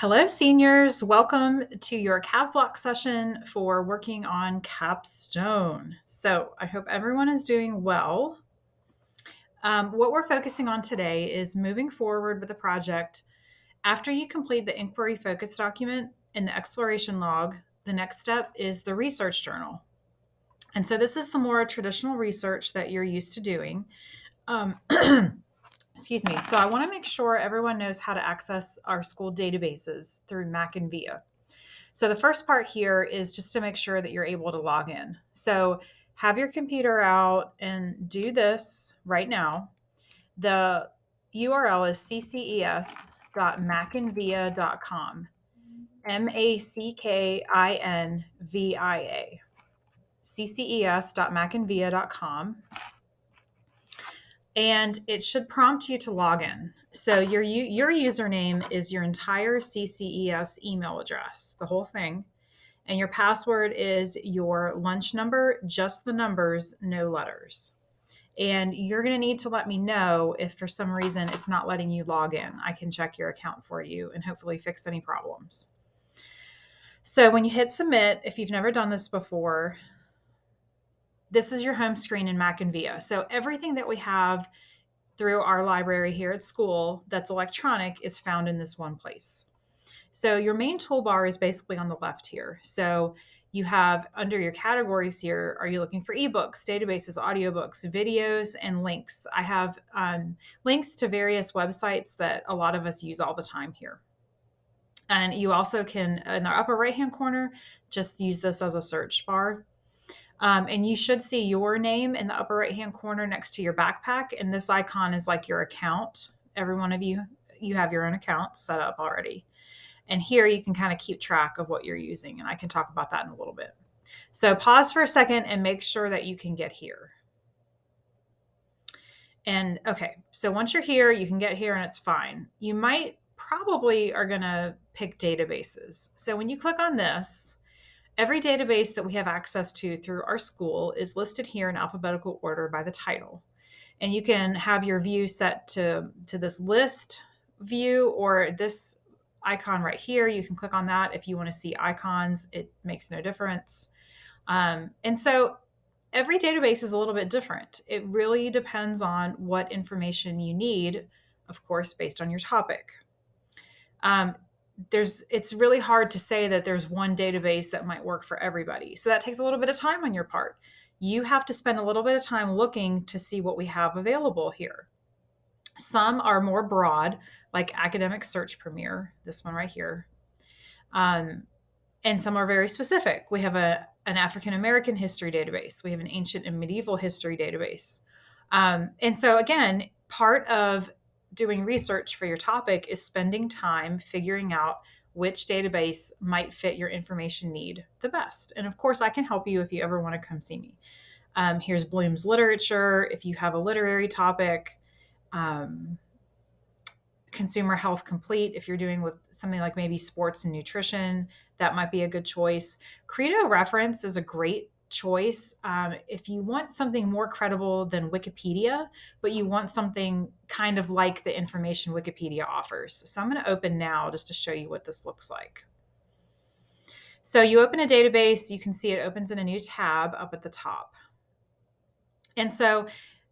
Hello, seniors. Welcome to your Cav Block session for working on Capstone. So I hope everyone is doing well. What we're focusing on today is moving forward with the project. After you complete the inquiry focus document and the exploration log, the next step is the research journal. And so this is the more traditional research that you're used to doing. Um, excuse me. So I want to make sure everyone knows how to access our school databases through MackinVIA. So the first part here is just to make sure that you're able to log in. So have your computer out and do this right now. The URL is cces.mackinvia.com. MackinVia. cces.mackinvia.com. And it should prompt you to log in. So your username is your entire CCES email address, the whole thing. And your password is your lunch number, just the numbers, no letters. And you're going to need to let me know if for some reason it's not letting you log in. I can check your account for you and hopefully fix any problems. So when you hit submit, if you've never done this before, this is your home screen in MackinVIA. So everything that we have through our library here at school that's electronic is found in this one place. So your main toolbar is basically on the left here. So you have under your categories here, are you looking for ebooks, databases, audiobooks, videos, and links? I have links to various websites that a lot of us use all the time here. And you also can, in the upper right-hand corner, just use this as a search bar. And you should see your name in the upper right-hand corner next to your backpack. And this icon is like your account. Every one of you have your own account set up already. And here you can kind of keep track of what you're using. And I can talk about that in a little bit. So pause for a second and make sure that you can get here. And okay, so once you're here, you can get here and it's fine. You might probably are going to pick databases. So when you click on this, every database that we have access to through our school is listed here in alphabetical order by the title. And you can have your view set to this list view or this icon right here. You can click on that if you want to see icons. It makes no difference. And so every database is a little bit different. It really depends on what information you need, of course, based on your topic. It's really hard to say that there's one database that might work for everybody. So that takes a little bit of time on your part. You have to spend a little bit of time looking to see what we have available here. Some are more broad, like Academic Search Premier, this one right here. And some are very specific. We have an African American history database. We have an ancient and medieval history database. And so again, part of doing research for your topic is spending time figuring out which database might fit your information need the best. And of course, I can help you if you ever want to come see me. Here's Bloom's Literature. If you have a literary topic, Consumer Health Complete. If you're doing with something like maybe sports and nutrition, that might be a good choice. Credo Reference is a great choice if you want something more credible than Wikipedia, but you want something kind of like the information Wikipedia offers. So I'm going to open now just to show you what this looks like. So you open a database, you can see it opens in a new tab up at the top. And so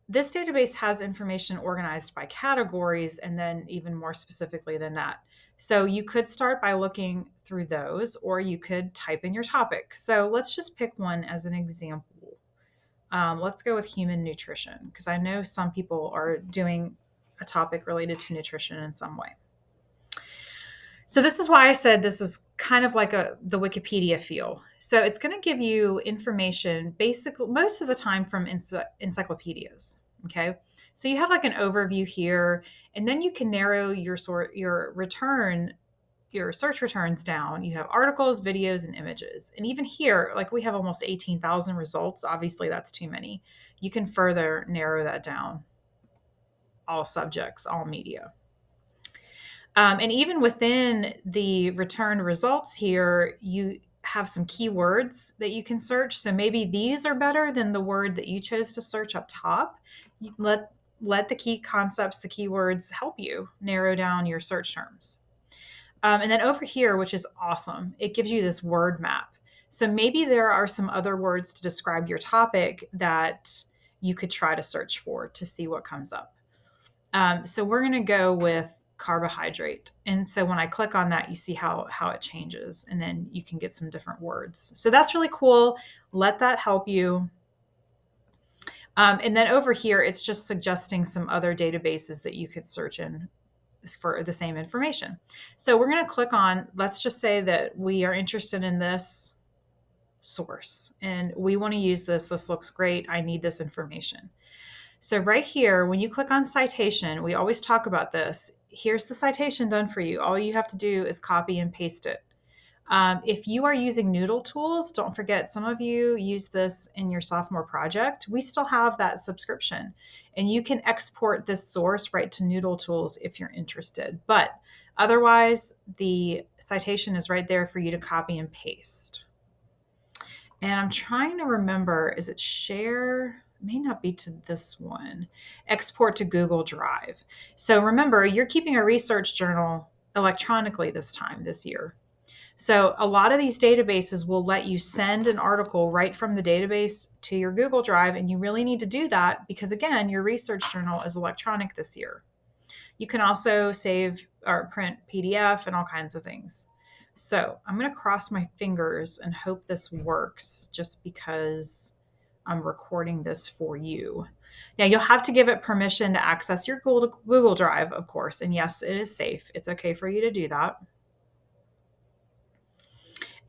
this database has information organized by categories and then even more specifically than that. So you could start by looking through those, or you could type in your topic. So let's just pick one as an example. Let's go with human nutrition, because I know some people are doing a topic related to nutrition in some way. So this is why I said this is kind of like the Wikipedia feel. So it's going to give you information basically most of the time from encyclopedias. Okay. So you have like an overview here, and then you can narrow your search returns down. You have articles, videos, and images. And even here, like we have almost 18,000 results. Obviously that's too many. You can further narrow that down. All subjects, all media. And even within the returned results here, you have some keywords that you can search. So maybe these are better than the word that you chose to search up top. You let the key concepts, the keywords help you narrow down your search terms. And then over here, which is awesome, it gives you this word map. So maybe there are some other words to describe your topic that you could try to search for to see what comes up. So we're going to go with carbohydrate. And so when I click on that, you see how it changes, and then you can get some different words. So that's really cool. Let that help you. And then over here, it's just suggesting some other databases that you could search in for the same information. So we're going to click on, let's just say that we are interested in this source and we want to use this. This looks great. I need this information. So right here, when you click on citation, we always talk about this. Here's the citation done for you. All you have to do is copy and paste it. If you are using Noodle tools, don't forget, some of you use this in your sophomore project. We still have that subscription, and you can export this source right to Noodle tools if you're interested. But otherwise, the citation is right there for you to copy and paste. And I'm trying to remember, is it share? May not be to this one. Export to Google Drive. So remember, you're keeping a research journal electronically this year. So a lot of these databases will let you send an article right from the database to your Google Drive, and you really need to do that because, again, your research journal is electronic this year. You can also save or print PDF and all kinds of things. So I'm going to cross my fingers and hope this works just because I'm recording this for you. Now, you'll have to give it permission to access your Google Drive, of course, and yes, it is safe. It's okay for you to do that.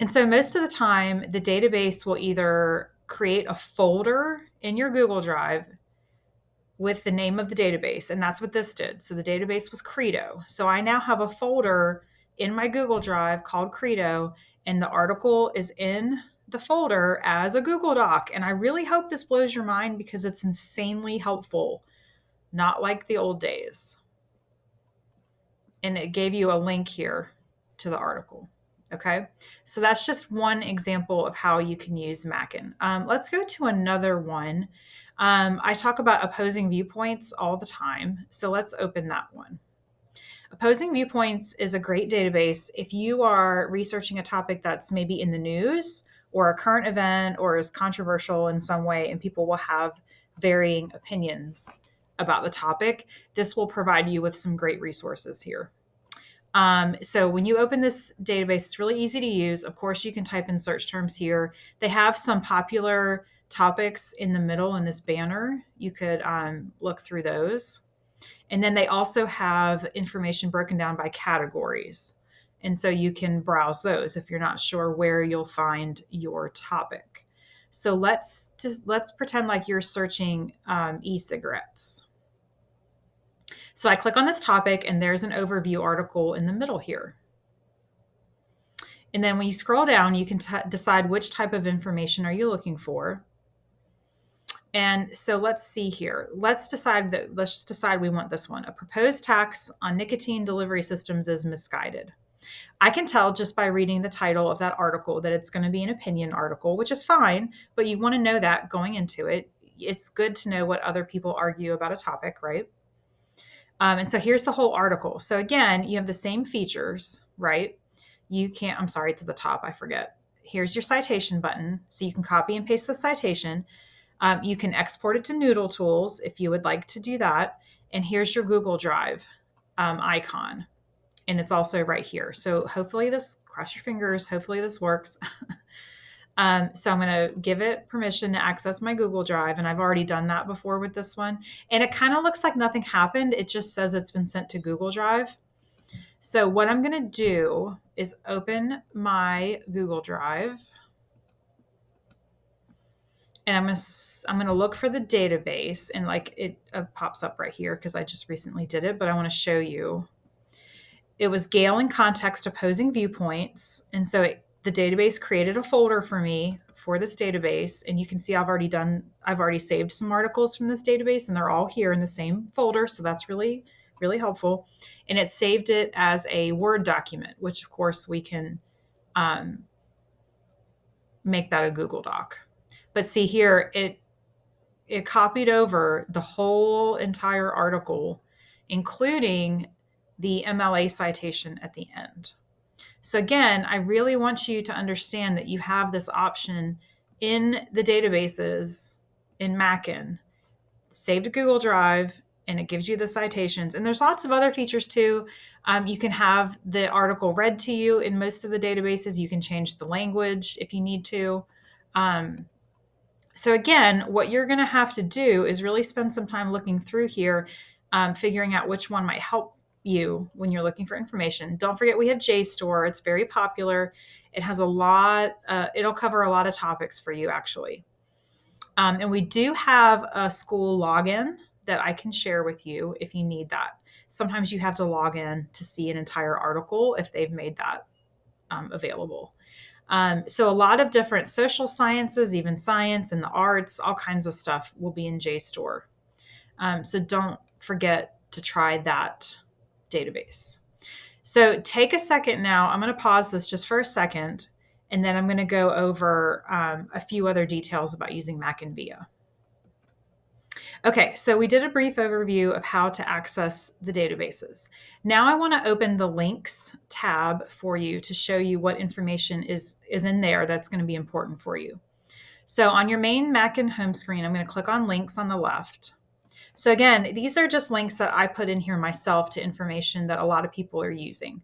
And so most of the time, the database will either create a folder in your Google Drive with the name of the database, and that's what this did. So the database was Credo. So I now have a folder in my Google Drive called Credo, and the article is in the folder as a Google Doc. And I really hope this blows your mind because it's insanely helpful, not like the old days. And it gave you a link here to the article. Okay, so that's just one example of how you can use Mackin. Let's go to another one. I talk about opposing viewpoints all the time, so let's open that one. Opposing Viewpoints is a great database if you are researching a topic that's maybe in the news or a current event or is controversial in some way, and people will have varying opinions about the topic. This will provide you with some great resources here. So when you open this database, it's really easy to use. Of course, you can type in search terms here. They have some popular topics in the middle in this banner. You could look through those. And then they also have information broken down by categories. And so you can browse those if you're not sure where you'll find your topic. So let's pretend like you're searching e-cigarettes. So I click on this topic and there's an overview article in the middle here. And then when you scroll down, you can decide which type of information are you looking for. And so let's see here. Let's just decide we want this one. A proposed tax on nicotine delivery systems is misguided. I can tell just by reading the title of that article that it's going to be an opinion article, which is fine, but you want to know that going into it. It's good to know what other people argue about a topic, right? And so here's the whole article. So again, you have the same features, right? I'm sorry, to the top, I forget. Here's your citation button. So you can copy and paste the citation. You can export it to Noodle tools if you would like to do that. And here's your Google Drive icon. And it's also right here. So hopefully cross your fingers, hopefully this works. So I'm going to give it permission to access my Google Drive. And I've already done that before with this one. And it kind of looks like nothing happened. It just says it's been sent to Google Drive. So what I'm going to do is open my Google Drive. And I'm going to look for the database, and like it pops up right here because I just recently did it, but I want to show you. It was Gale in Context Opposing Viewpoints. And so the database created a folder for me for this database. And you can see I've already saved some articles from this database, and they're all here in the same folder. So that's really, really helpful. And it saved it as a Word document, which of course we can make that a Google Doc. But see here, it copied over the whole entire article, including the MLA citation at the end. So again, I really want you to understand that you have this option in the databases in Mackin, save to Google Drive, and it gives you the citations. And there's lots of other features too. You can have the article read to you in most of the databases. You can change the language if you need to. So again, what you're going to have to do is really spend some time looking through here, figuring out which one might help you when you're looking for information. Don't forget we have JSTOR. It's very popular. It has a lot, it'll cover a lot of topics for you actually. And we do have a school login that I can share with you if you need that. Sometimes you have to log in to see an entire article if they've made that available. So a lot of different social sciences, even science and the arts, all kinds of stuff will be in JSTOR. So don't forget to try that database. So take a second now. I'm going to pause this just for a second, and then I'm going to go over a few other details about using MackinVIA. Okay, so we did a brief overview of how to access the databases. Now I want to open the links tab for you to show you what information is in there that's going to be important for you. So on your main Mackin home screen, I'm going to click on links on the left. So again, these are just links that I put in here myself to information that a lot of people are using.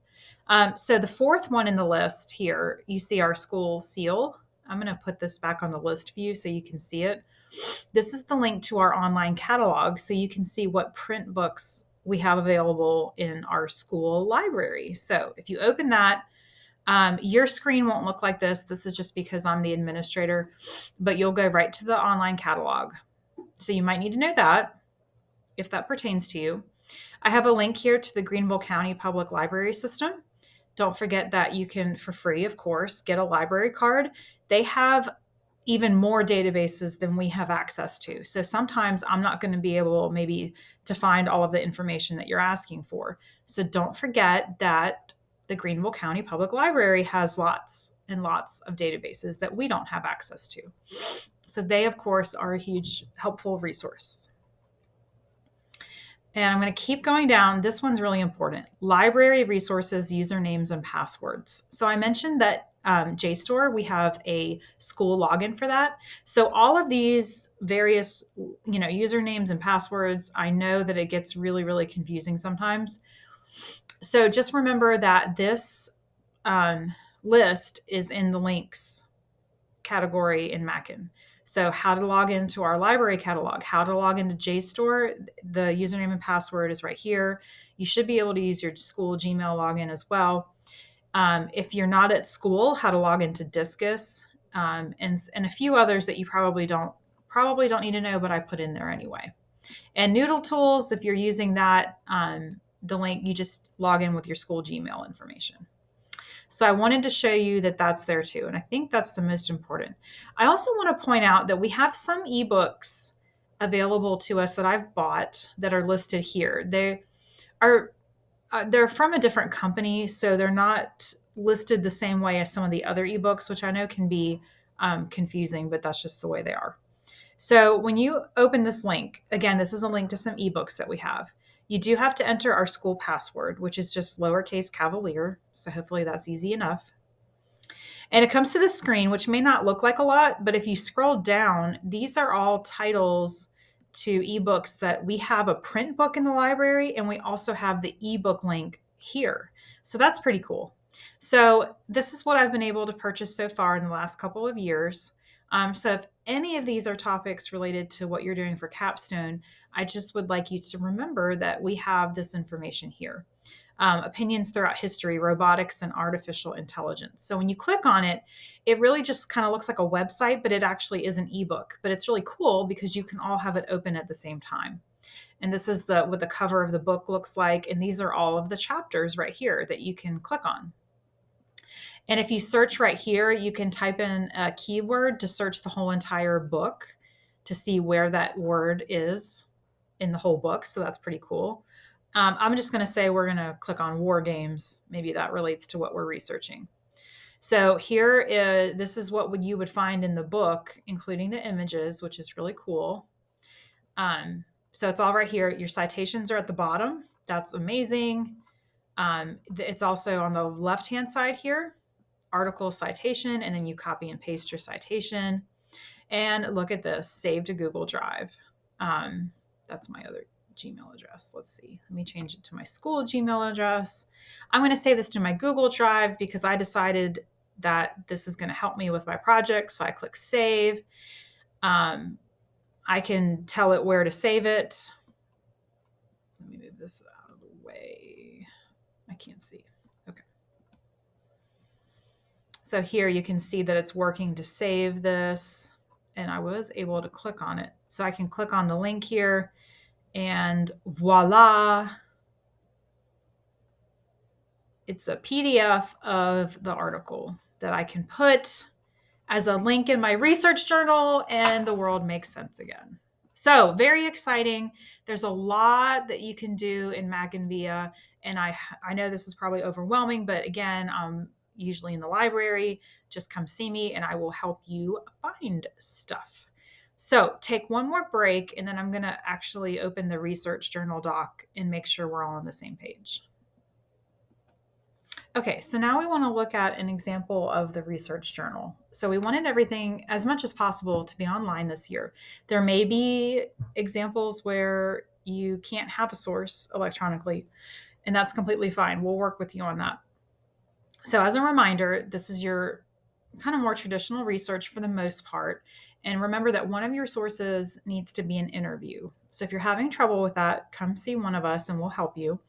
So the fourth one in the list here, you see our school seal. I'm going to put this back on the list view so you can see it. This is the link to our online catalog, so you can see what print books we have available in our school library. So if you open that, your screen won't look like this. This is just because I'm the administrator, but you'll go right to the online catalog. So you might need to know that if that pertains to you. I have a link here to the Greenville County Public Library System. Don't forget that you can, for free, of course, get a library card. They have even more databases than we have access to. So sometimes I'm not going to be able maybe to find all of the information that you're asking for. So don't forget that the Greenville County Public Library has lots and lots of databases that we don't have access to. So they, of course, are a huge helpful resource. And I'm going to keep going down. This one's really important. Library resources, usernames, and passwords. So I mentioned that JSTOR, we have a school login for that. So all of these various, usernames and passwords, I know that it gets really, really confusing sometimes. So just remember that this list is in the links category in Mackin. So how to log into our library catalog, how to log into JSTOR, the username and password is right here. You should be able to use your school Gmail login as well. If you're not at school, how to log into Discus, and a few others that you probably don't need to know, but I put in there anyway. And Noodle Tools, if you're using that, the link, you just log in with your school Gmail information. So I wanted to show you that that's there too. And I think that's the most important. I also want to point out that we have some ebooks available to us that I've bought that are listed here. They're from a different company, so they're not listed the same way as some of the other ebooks, which I know can be confusing, but that's just the way they are. So when you open this link, again, this is a link to some ebooks that we have. You do have to enter our school password, which is just lowercase Cavalier. So hopefully that's easy enough. And it comes to the screen, which may not look like a lot, but if you scroll down, these are all titles to ebooks that we have a print book in the library, and we also have the ebook link here. So that's pretty cool. So this is what I've been able to purchase so far in the last couple of years. So if any of these are topics related to what you're doing for Capstone, I just would like you to remember that we have this information here. Opinions throughout history, robotics, and artificial intelligence. So when you click on it, it really just kind of looks like a website, but it actually is an ebook. But it's really cool because you can all have it open at the same time. And this is what the cover of the book looks like. And these are all of the chapters right here that you can click on. And if you search right here, you can type in a keyword to search the whole entire book to see where that word is in the whole book. So that's pretty cool. I'm just going to say we're going to click on war games. Maybe that relates to what we're researching. So this is what you would find in the book, including the images, which is really cool. So it's all right here. Your citations are at the bottom. That's amazing. It's also on the left-hand side here, article citation, and then you copy and paste your citation. And look at this, save to Google Drive. That's my other Gmail address. Let's see. Let me change it to my school Gmail address. I'm going to save this to my Google Drive because I decided that this is going to help me with my project. So I click save. I can tell it where to save it. Let me move this out of the way. I can't see. Okay. So here you can see that it's working to save this, and I was able to click on it. So I can click on the link here, and voila, it's a PDF of the article that I can put as a link in my research journal, and the world makes sense again. So very exciting. There's a lot that you can do in MackinVIA, and I know this is probably overwhelming, but again, usually in the library. Just come see me and I will help you find stuff. So take one more break, and then I'm going to actually open the research journal doc and make sure we're all on the same page. Okay, so now we want to look at an example of the research journal. So we wanted everything as much as possible to be online this year. There may be examples where you can't have a source electronically, and that's completely fine. We'll work with you on that. So as a reminder, this is your kind of more traditional research for the most part. And remember that one of your sources needs to be an interview. So if you're having trouble with that, come see one of us and we'll help you.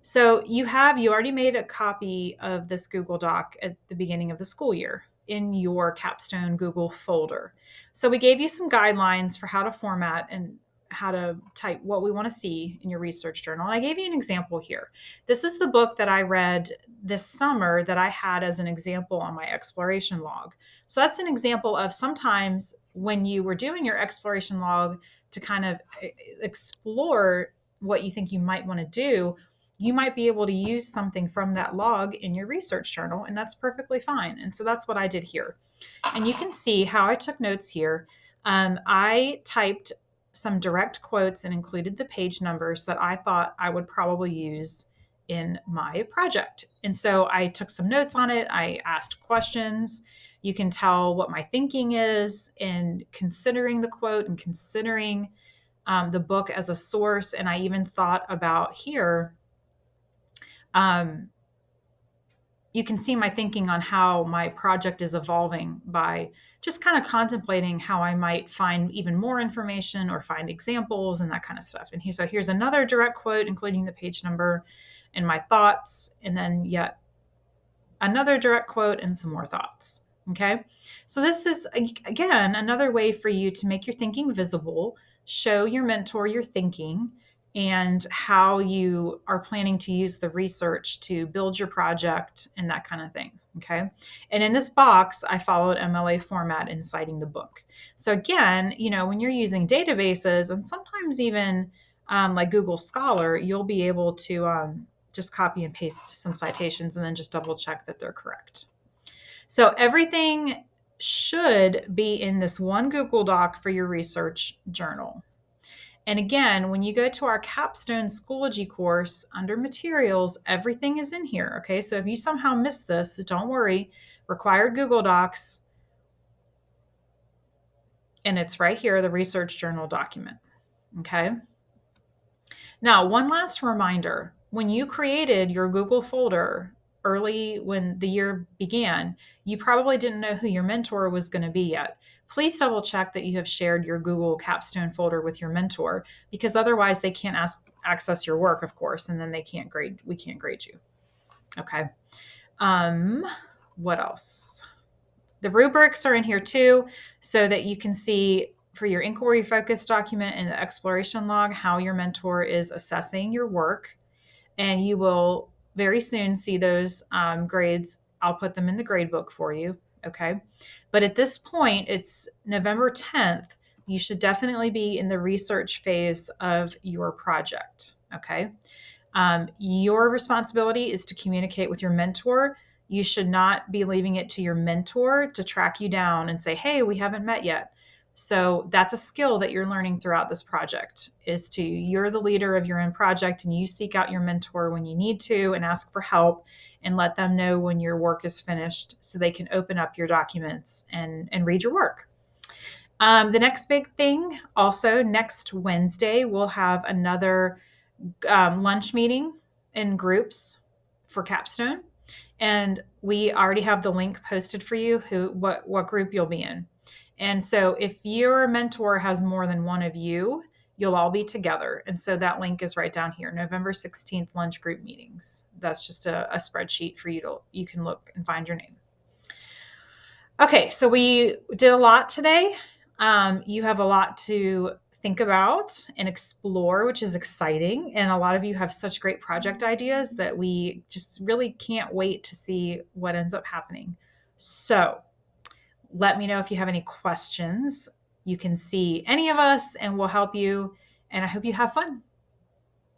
So you already made a copy of this Google Doc at the beginning of the school year in your Capstone Google folder. So we gave you some guidelines for how to format and how to type what we want to see in your research journal. And I gave you an example here. This is the book that I read this summer that I had as an example on my exploration log. So that's an example of sometimes when you were doing your exploration log to kind of explore what you think you might want to do, you might be able to use something from that log in your research journal, and that's perfectly fine. And so that's what I did here. And you can see how I took notes here. I typed some direct quotes and included the page numbers that I thought I would probably use in my project. And so I took some notes on it. I asked questions. You can tell what my thinking is in considering the quote and considering the book as a source. And I even thought about here, you can see my thinking on how my project is evolving by just kind of contemplating how I might find even more information or find examples and that kind of stuff. And so here's another direct quote, including the page number and my thoughts, and then yet another direct quote and some more thoughts. Okay. So this is, again, another way for you to make your thinking visible, show your mentor your thinking, and how you are planning to use the research to build your project and that kind of thing. Okay. And in this box, I followed MLA format in citing the book. So again, when you're using databases and sometimes even like Google Scholar, you'll be able to just copy and paste some citations and then just double check that they're correct. So everything should be in this one Google Doc for your research journal. And again, when you go to our Capstone Schoology course under materials, everything is in here. Okay. So if you somehow missed this, don't worry. Required Google Docs. And it's right here, the research journal document. Okay. Now, one last reminder, when you created your Google folder early when the year began, you probably didn't know who your mentor was going to be yet. Please double check that you have shared your Google Capstone folder with your mentor, because otherwise they can't access your work, of course, and then we can't grade you. Okay. What else? The rubrics are in here too, so that you can see for your inquiry focus document and the exploration log how your mentor is assessing your work. And you will very soon see those grades. I'll put them in the grade book for you. Okay. But at this point, it's November 10th. You should definitely be in the research phase of your project. Okay. Your responsibility is to communicate with your mentor. You should not be leaving it to your mentor to track you down and say, hey, we haven't met yet. So that's a skill that you're learning throughout this project you're the leader of your own project, and you seek out your mentor when you need to and ask for help and let them know when your work is finished so they can open up your documents and read your work. The next big thing, also next Wednesday, we'll have another lunch meeting in groups for Capstone. And we already have the link posted for you, what group you'll be in. And so if your mentor has more than one of you, you'll all be together. And so that link is right down here, November 16th lunch group meetings. That's just a spreadsheet for you can look and find your name. Okay, so we did a lot today. You have a lot to think about and explore, which is exciting. And a lot of you have such great project ideas that we just really can't wait to see what ends up happening. So let me know if you have any questions. You can see any of us and we'll help you. And I hope you have fun.